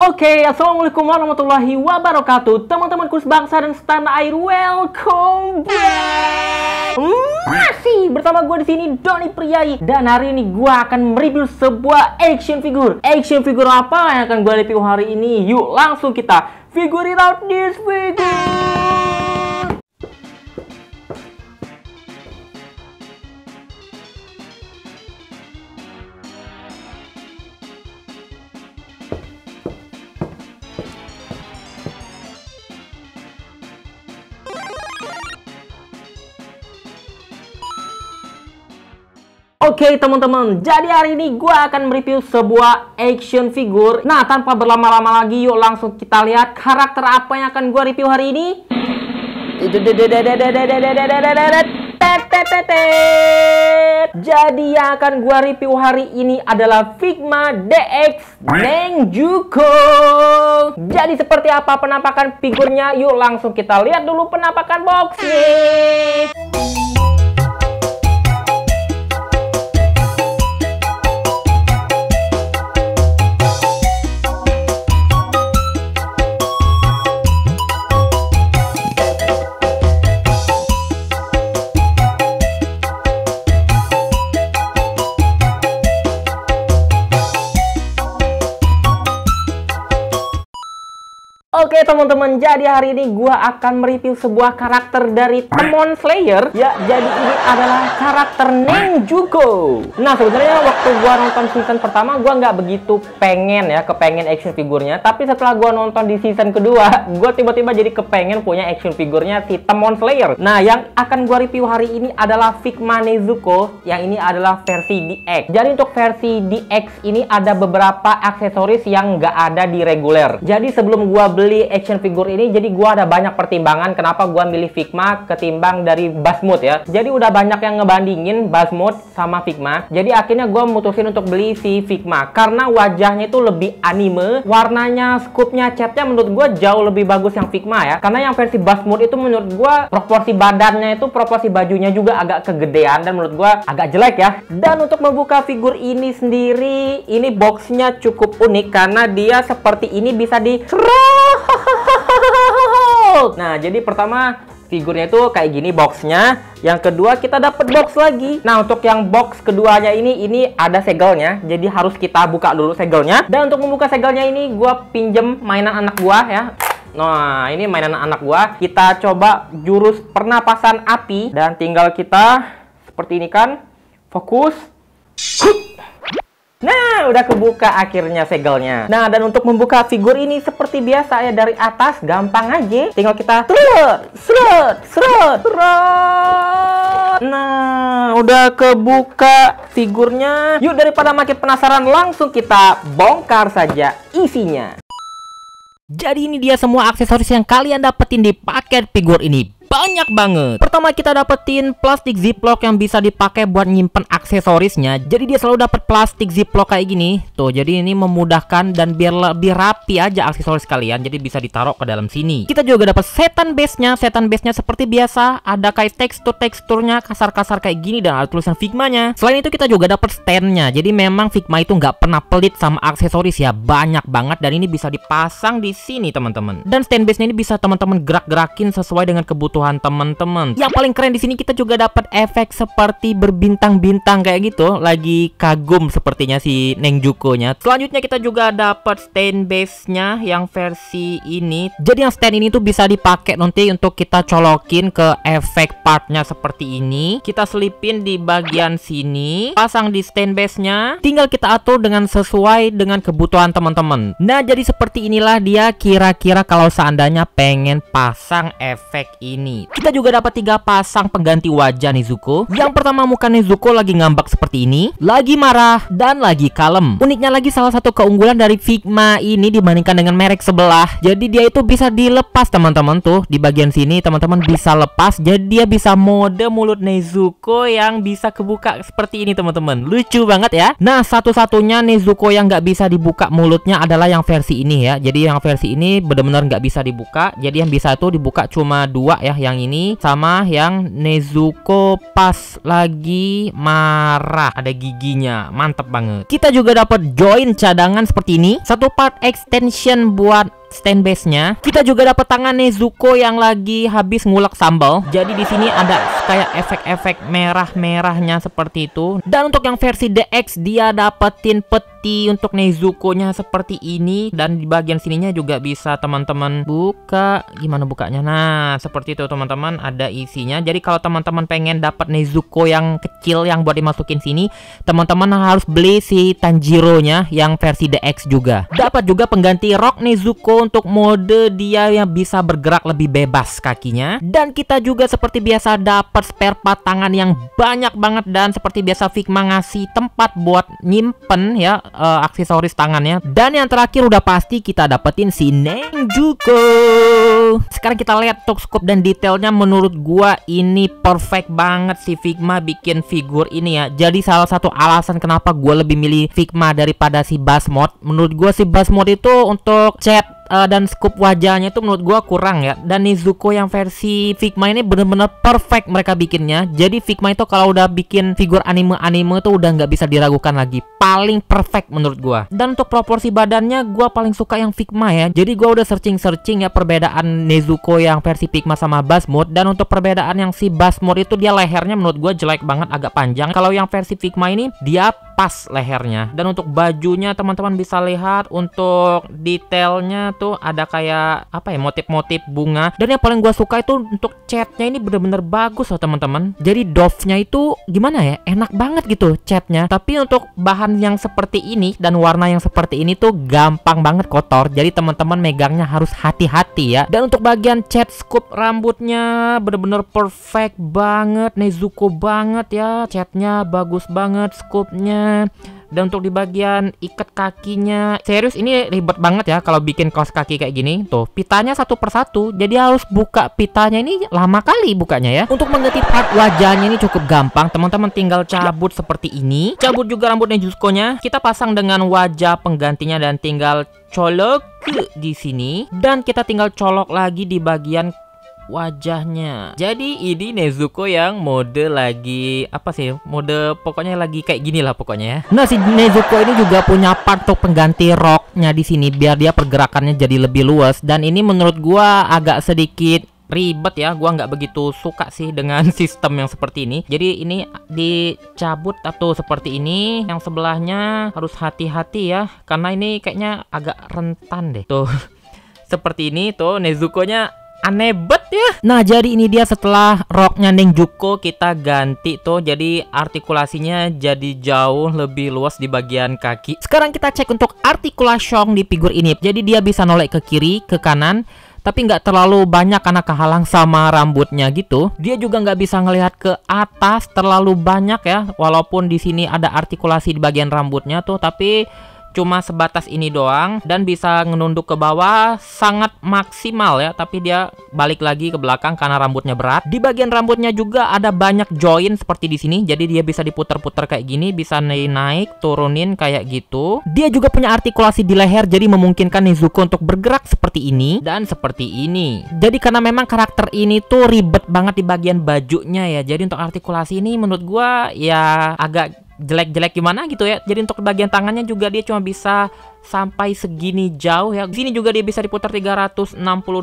Oke, assalamualaikum warahmatullahi wabarakatuh, teman-temanku sebangsa dan setanah air. Welcome back. Masih bersama gue di sini, Doni Priayi, dan hari ini gue akan mereview sebuah action figure. Action figure apa yang akan gue review hari ini? Yuk langsung kita figure it out this figure. Oke teman-teman, jadi hari ini gue akan mereview sebuah action figure. Nah, tanpa berlama-lama lagi, yuk langsung kita lihat karakter apa yang akan gue review hari ini. Jadi yang akan gue review hari ini adalah Figma DX Nenjuko. Jadi seperti apa penampakan figurnya? Yuk langsung kita lihat dulu penampakan boxnya. Oke teman-teman, jadi hari ini gua akan mereview sebuah karakter dari Demon Slayer. Ya, jadi ini adalah karakter Nenjuko. Nah, sebenarnya waktu gua nonton season pertama, gua nggak begitu kepengen action figurnya. Tapi setelah gua nonton di season kedua, gua tiba-tiba jadi kepengen punya action figurnya si Demon Slayer. Nah, yang akan gua review hari ini adalah Figma Nezuko. Yang ini adalah versi DX. Jadi untuk versi DX ini ada beberapa aksesoris yang nggak ada di reguler. Jadi sebelum gua beli action figure ini, jadi gua ada banyak pertimbangan kenapa gua milih Figma ketimbang dari Basmut ya. Jadi udah banyak yang ngebandingin Basmut sama Figma. Jadi akhirnya gua mutusin untuk beli si Figma karena wajahnya itu lebih anime, warnanya, scoopnya, catnya menurut gua jauh lebih bagus yang Figma ya. Karena yang versi Basmut itu menurut gua proporsi badannya itu, proporsi bajunya juga agak kegedean dan menurut gua agak jelek ya. Dan untuk membuka figur ini sendiri, ini boxnya cukup unik karena dia seperti ini bisa di Nah, jadi pertama figurnya itu kayak gini boxnya. Yang kedua kita dapat box lagi. Nah, untuk yang box keduanya ini ada segelnya. Jadi harus kita buka dulu segelnya. Dan untuk membuka segelnya ini gua pinjem mainan anak gua ya. Nah, ini mainan anak gua. Kita coba jurus pernapasan api dan tinggal kita seperti ini kan. Fokus. Nah, udah kebuka akhirnya segelnya. Nah, dan untuk membuka figur ini seperti biasa ya, dari atas gampang aja. Tinggal kita seret. Nah, udah kebuka figurnya. Yuk, daripada makin penasaran, langsung kita bongkar saja isinya. Jadi ini dia semua aksesoris yang kalian dapetin di paket figur ini. Banyak banget. Pertama kita dapetin plastik ziplock yang bisa dipakai buat nyimpen aksesorisnya. Jadi dia selalu dapat plastik ziplock kayak gini. Tuh, jadi ini memudahkan dan biar lebih rapi aja aksesoris kalian. Jadi bisa ditaruh ke dalam sini. Kita juga dapat setan base-nya. Setan base-nya seperti biasa, ada kayak teksturnya kasar-kasar kayak gini dan ada tulisan Figmanya. Selain itu kita juga dapat stand-nya. Jadi memang Figma itu nggak pernah pelit sama aksesoris ya. Banyak banget dan ini bisa dipasang di sini teman-teman. Dan stand base-nya ini bisa teman-teman gerak-gerakin sesuai dengan kebutuhan teman-teman. Yang paling keren di sini kita juga dapat efek seperti berbintang-bintang kayak gitu. Lagi kagum sepertinya si Nenjuko-nya. Selanjutnya kita juga dapat stand base-nya yang versi ini. Jadi yang stand ini tuh bisa dipakai nanti untuk kita colokin ke efek partnya seperti ini. Kita selipin di bagian sini, pasang di stand base-nya. Tinggal kita atur dengan sesuai dengan kebutuhan teman-teman. Nah, jadi seperti inilah dia kira-kira kalau seandainya pengen pasang efek ini. Kita juga dapat 3 pasang pengganti wajah Nezuko. Yang pertama muka Nezuko lagi ngambek seperti ini, lagi marah, dan lagi kalem. Uniknya lagi salah satu keunggulan dari Figma ini dibandingkan dengan merek sebelah. Jadi dia itu bisa dilepas teman-teman tuh. Di bagian sini teman-teman bisa lepas. Jadi dia bisa mode mulut Nezuko yang bisa kebuka seperti ini teman-teman. Lucu banget ya. Nah, satu-satunya Nezuko yang nggak bisa dibuka mulutnya adalah yang versi ini ya. Jadi yang versi ini benar-benar nggak bisa dibuka. Jadi yang bisa itu dibuka cuma 2 ya. yang ini sama yang Nezuko pas lagi marah, ada giginya, mantep banget. Kita juga dapat join cadangan seperti ini, satu part extension buat stand base-nya. Kita juga dapat tangan Nezuko yang lagi habis ngulek sambal. Jadi di sini ada kayak efek-efek merah-merahnya seperti itu. Dan untuk yang versi DX dia dapetin peti untuk Nezuko-nya seperti ini, dan di bagian sininya juga bisa teman-teman buka. Gimana bukanya? Nah, seperti itu teman-teman, ada isinya. Jadi kalau teman-teman pengen dapat Nezuko yang kecil yang buat dimasukin sini, teman-teman harus beli si Tanjiro-nya yang versi DX juga. Dapat juga pengganti rok Nezuko untuk mode dia yang bisa bergerak lebih bebas kakinya. Dan kita juga seperti biasa dapat spare part tangan yang banyak banget, dan seperti biasa Figma ngasih tempat buat nyimpen ya aksesoris tangannya. Dan yang terakhir udah pasti kita dapetin si Nenjuko. Sekarang kita lihat untuk scope dan detailnya, menurut gua ini perfect banget si Figma bikin figur ini ya. Jadi salah satu alasan kenapa gua lebih milih Figma daripada si Basmod, menurut gua si Basmod itu untuk cat dan scoop wajahnya itu menurut gua kurang ya. Dan Nezuko yang versi Figma ini bener-bener perfect mereka bikinnya. Jadi Figma itu kalau udah bikin figur anime-anime tuh udah nggak bisa diragukan lagi, paling perfect menurut gua. Dan untuk proporsi badannya gua paling suka yang Figma ya. Jadi gua udah searching ya perbedaan Nezuko yang versi Figma sama Basmod. Dan untuk perbedaan yang si Basmod itu dia lehernya menurut gua jelek banget, agak panjang. Kalau yang versi Figma ini dia pas lehernya. Dan untuk bajunya teman-teman bisa lihat untuk detailnya tuh ada kayak apa ya, motif-motif bunga. Dan yang paling gua suka itu untuk catnya ini bener-bener bagus loh teman-teman. Jadi doff-nya itu gimana ya, enak banget gitu catnya. Tapi untuk bahan yang seperti ini dan warna yang seperti ini tuh gampang banget kotor. Jadi teman-teman megangnya harus hati-hati ya. Dan untuk bagian cat scoop rambutnya bener-bener perfect banget, Nezuko banget ya. Catnya bagus banget, scoopnya. Dan untuk di bagian ikat kakinya, serius ini ribet banget ya kalau bikin kaos kaki kayak gini. Tuh pitanya satu persatu, jadi harus buka pitanya ini lama kali bukanya ya. Untuk mengganti part wajahnya ini cukup gampang, teman-teman tinggal cabut seperti ini. Cabut juga rambut Nezuko-nya, kita pasang dengan wajah penggantinya dan tinggal colok di sini. Dan kita tinggal colok lagi di bagian wajahnya. Jadi ini Nezuko yang mode lagi apa sih, mode pokoknya lagi kayak gini lah pokoknya ya. Nah si Nezuko ini juga punya part untuk pengganti roknya di sini biar dia pergerakannya jadi lebih luas. Dan ini menurut gua agak sedikit ribet ya, gua nggak begitu suka sih dengan sistem yang seperti ini. Jadi ini dicabut atau seperti ini, yang sebelahnya harus hati-hati ya karena ini kayaknya agak rentan deh tuh. Seperti ini tuh Nezuko-nya aneh bet ya. Nah jadi ini dia setelah roknya Nenjuko kita ganti tuh, jadi artikulasinya jadi jauh lebih luas di bagian kaki. Sekarang kita cek untuk artikulasi di figur ini. Jadi dia bisa noleh ke kiri, ke kanan, tapi nggak terlalu banyak karena kehalang sama rambutnya gitu. Dia juga nggak bisa ngelihat ke atas terlalu banyak ya, walaupun di sini ada artikulasi di bagian rambutnya tuh, tapi cuma sebatas ini doang. Dan bisa ngenunduk ke bawah sangat maksimal ya, tapi dia balik lagi ke belakang karena rambutnya berat. Di bagian rambutnya juga ada banyak join seperti di sini, jadi dia bisa diputar-putar kayak gini, bisa naik turunin kayak gitu. Dia juga punya artikulasi di leher, jadi memungkinkan Nezuko untuk bergerak seperti ini dan seperti ini. Jadi karena memang karakter ini tuh ribet banget di bagian bajunya ya, jadi untuk artikulasi ini menurut gua ya agak jelek-jelek gimana gitu ya. Jadi untuk bagian tangannya juga dia cuma bisa sampai segini jauh ya. Di sini juga dia bisa diputar 360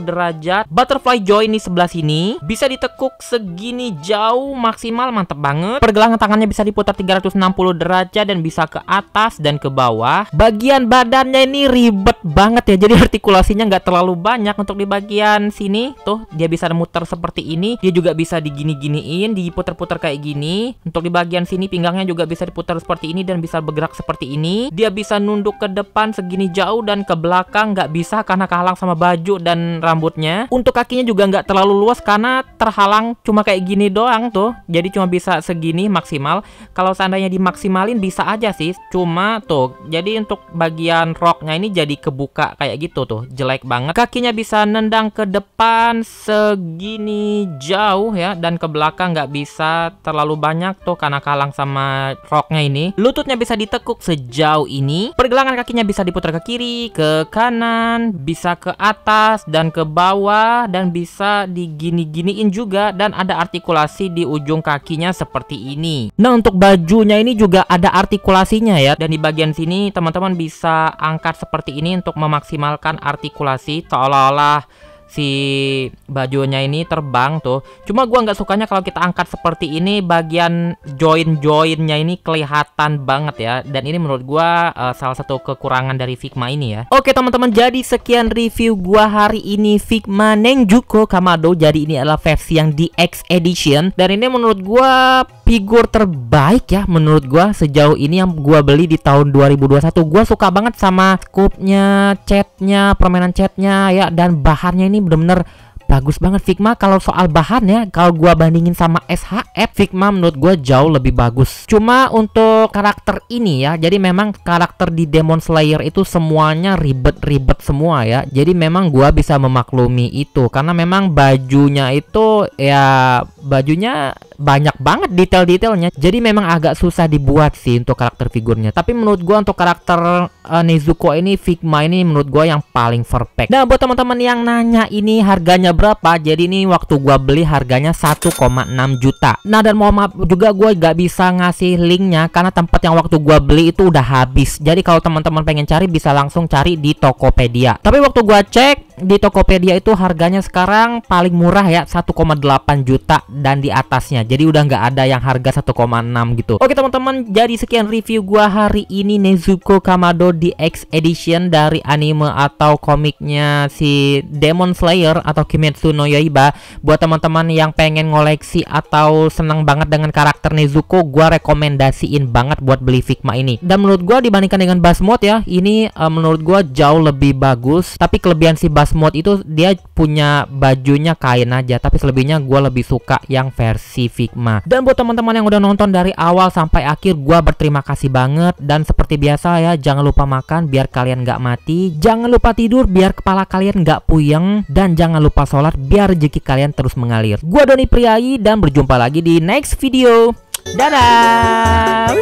derajat. Butterfly join di sebelah sini bisa ditekuk segini jauh maksimal, mantep banget. Pergelangan tangannya bisa diputar 360 derajat dan bisa ke atas dan ke bawah. Bagian badannya ini ribet banget ya, jadi artikulasinya nggak terlalu banyak. Untuk di bagian sini tuh dia bisa muter seperti ini, dia juga bisa digini-giniin, diputar-putar kayak gini. Untuk di bagian sini pinggangnya juga bisa diputar seperti ini dan bisa bergerak seperti ini. Dia bisa nunduk ke depan segini jauh dan ke belakang nggak bisa karena kehalang sama baju dan rambutnya. Untuk kakinya juga nggak terlalu luas karena terhalang cuma kayak gini doang tuh, jadi cuma bisa segini maksimal. Kalau seandainya dimaksimalin bisa aja sih, cuma tuh jadi untuk bagian roknya ini jadi kebuka kayak gitu tuh, jelek banget. Kakinya bisa nendang ke depan segini jauh ya, dan ke belakang nggak bisa terlalu banyak tuh karena kehalang sama roknya ini. Lututnya bisa ditekuk sejauh ini. Pergelangan kakinya bisa bisa diputar ke kiri, ke kanan, bisa ke atas dan ke bawah, dan bisa digini-giniin juga, dan ada artikulasi di ujung kakinya seperti ini. Nah, untuk bajunya ini juga ada artikulasinya ya, dan di bagian sini teman-teman bisa angkat seperti ini untuk memaksimalkan artikulasi, seolah-olah si bajunya ini terbang tuh. Cuma gua nggak sukanya kalau kita angkat seperti ini, bagian join-joinnya ini kelihatan banget ya. Dan ini menurut gua salah satu kekurangan dari Figma ini ya. Oke teman-teman, jadi sekian review gua hari ini Figma Nenjuko Kamado. Jadi ini adalah versi yang DX Edition, dan ini menurut gua figur terbaik ya menurut gua sejauh ini yang gua beli di tahun 2021. Gua suka banget sama scope-nya, catnya, permainan catnya ya, dan bahannya ini bener-bener bagus banget. Figma kalau soal bahan ya, kalau gua bandingin sama SHF, Figma menurut gua jauh lebih bagus. Cuma untuk karakter ini ya, jadi memang karakter di Demon Slayer itu semuanya ribet-ribet semua ya. Jadi memang gua bisa memaklumi itu, karena memang bajunya itu ya, bajunya banyak banget detail-detailnya. Jadi memang agak susah dibuat sih untuk karakter figurnya. Tapi menurut gua untuk karakter Nezuko ini, Figma ini menurut gua yang paling perfect. Nah, buat teman-teman yang nanya ini harganya berapa, jadi ini waktu gua beli harganya 1,6 juta. Nah, dan mohon maaf juga gua gak bisa ngasih linknya karena tempat yang waktu gua beli itu udah habis. Jadi kalau teman-teman pengen cari bisa langsung cari di Tokopedia. Tapi waktu gua cek di Tokopedia itu harganya sekarang paling murah ya 1,8 juta dan di atasnya. Jadi udah nggak ada yang harga 1,6 gitu. Oke teman-teman, jadi sekian review gua hari ini Nezuko Kamado DX Edition dari anime atau komiknya si Demon Slayer atau Kimetsu no Yaiba. Buat teman-teman yang pengen ngoleksi atau seneng banget dengan karakter Nezuko, gua rekomendasiin banget buat beli Figma ini. Dan menurut gua dibandingkan dengan Basmode ya, ini menurut gua jauh lebih bagus. Tapi kelebihan si Basmode itu dia punya bajunya kain aja, tapi selebihnya gua lebih suka yang versi Figma. Dan buat teman-teman yang udah nonton dari awal sampai akhir, gua berterima kasih banget. Dan seperti biasa ya, jangan lupa makan biar kalian nggak mati, jangan lupa tidur biar kepala kalian nggak puyeng, dan jangan lupa sholat biar rezeki kalian terus mengalir. Gua Doni Priayi dan berjumpa lagi di next video. Dadah.